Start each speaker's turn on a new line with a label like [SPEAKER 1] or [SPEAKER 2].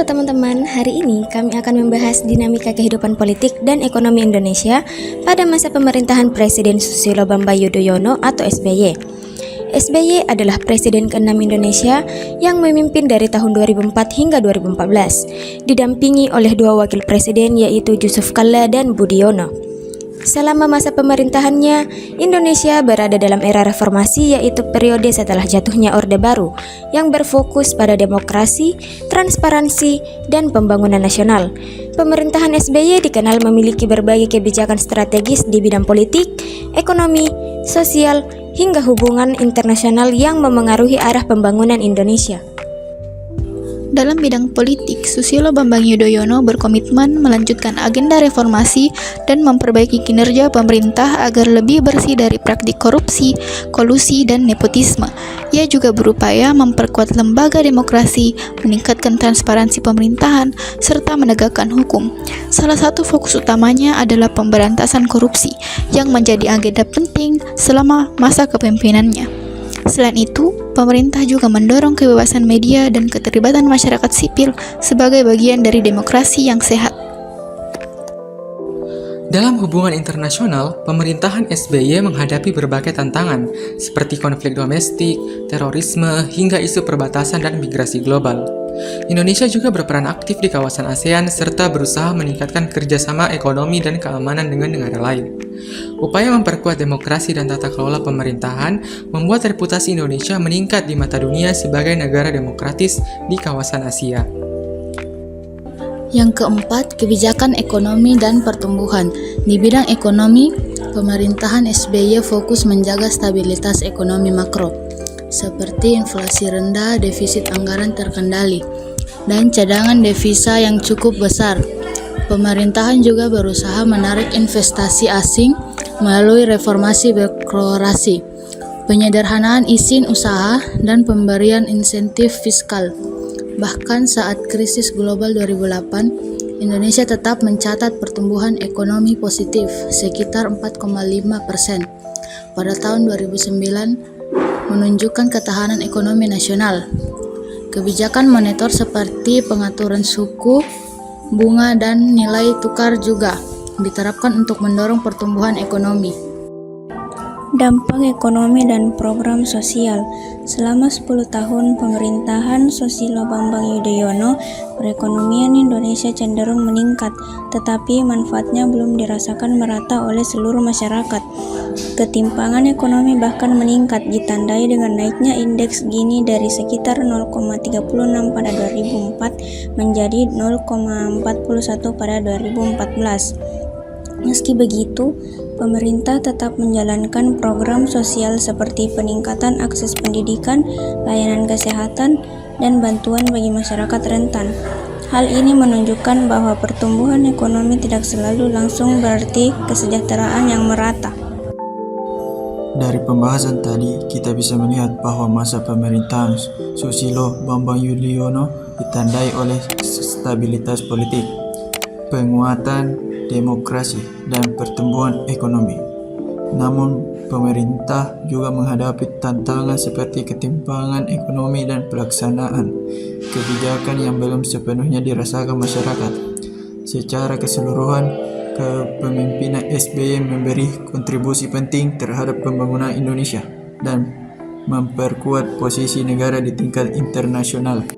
[SPEAKER 1] teman-teman, hari ini kami akan membahas dinamika kehidupan politik dan ekonomi Indonesia pada masa pemerintahan Presiden Susilo Bambang Yudhoyono atau SBY. SBY adalah Presiden ke-6 Indonesia yang memimpin dari tahun 2004 hingga 2014, didampingi oleh dua wakil presiden yaitu Yusuf Kalla dan Budiono. Selama masa pemerintahannya, Indonesia berada dalam era reformasi yaitu periode setelah jatuhnya Orde Baru yang berfokus pada demokrasi, transparansi, dan pembangunan nasional. Pemerintahan SBY dikenal memiliki berbagai kebijakan strategis di bidang politik, ekonomi, sosial, hingga hubungan internasional yang memengaruhi arah pembangunan Indonesia.
[SPEAKER 2] Dalam bidang politik, Susilo Bambang Yudhoyono berkomitmen melanjutkan agenda reformasi dan memperbaiki kinerja pemerintah agar lebih bersih dari praktik korupsi, kolusi, dan nepotisme. Ia juga berupaya memperkuat lembaga demokrasi, meningkatkan transparansi pemerintahan, serta menegakkan hukum. Salah satu fokus utamanya adalah pemberantasan korupsi, yang menjadi agenda penting selama masa kepemimpinannya. Selain itu, pemerintah juga mendorong kebebasan media dan keterlibatan masyarakat sipil sebagai bagian dari demokrasi yang sehat.
[SPEAKER 3] Dalam hubungan internasional, pemerintahan SBY menghadapi berbagai tantangan seperti konflik domestik, terorisme, hingga isu perbatasan dan migrasi global. Indonesia juga berperan aktif di kawasan ASEAN serta berusaha meningkatkan kerjasama ekonomi dan keamanan dengan negara lain. Upaya memperkuat demokrasi dan tata kelola pemerintahan membuat reputasi Indonesia meningkat di mata dunia sebagai negara demokratis di kawasan Asia.
[SPEAKER 2] Yang keempat, kebijakan ekonomi dan pertumbuhan. Di bidang ekonomi, pemerintahan SBY fokus menjaga stabilitas ekonomi makro, seperti inflasi rendah, defisit anggaran terkendali, dan cadangan devisa yang cukup besar. Pemerintahan juga berusaha menarik investasi asing melalui reformasi birokrasi, penyederhanaan izin usaha, dan pemberian insentif fiskal. Bahkan saat krisis global 2008, Indonesia tetap mencatat pertumbuhan ekonomi positif sekitar 4,5%. Pada tahun 2009, menunjukkan ketahanan ekonomi nasional. Kebijakan moneter seperti pengaturan suku, bunga, dan nilai tukar juga diterapkan untuk mendorong pertumbuhan ekonomi.
[SPEAKER 1] Dampak ekonomi dan program sosial. Selama 10 tahun pemerintahan Susilo Bambang Yudhoyono, perekonomian Indonesia cenderung meningkat, tetapi manfaatnya belum dirasakan merata oleh seluruh masyarakat. Ketimpangan ekonomi bahkan meningkat, ditandai dengan naiknya indeks Gini dari sekitar 0,36 pada 2004 menjadi 0,41 pada 2014. Meski begitu, pemerintah tetap menjalankan program sosial seperti peningkatan akses pendidikan, layanan kesehatan, dan bantuan bagi masyarakat rentan. Hal ini menunjukkan bahwa pertumbuhan ekonomi tidak selalu langsung berarti kesejahteraan yang merata.
[SPEAKER 4] Dari pembahasan tadi, kita bisa melihat bahwa masa pemerintahan Susilo Bambang Yudhoyono ditandai oleh stabilitas politik, penguatan demokrasi, dan pertumbuhan ekonomi. Namun, pemerintah juga menghadapi tantangan seperti ketimpangan ekonomi dan pelaksanaan kebijakan yang belum sepenuhnya dirasakan masyarakat. Secara keseluruhan, kepemimpinan SBY memberi kontribusi penting terhadap pembangunan Indonesia dan memperkuat posisi negara di tingkat internasional.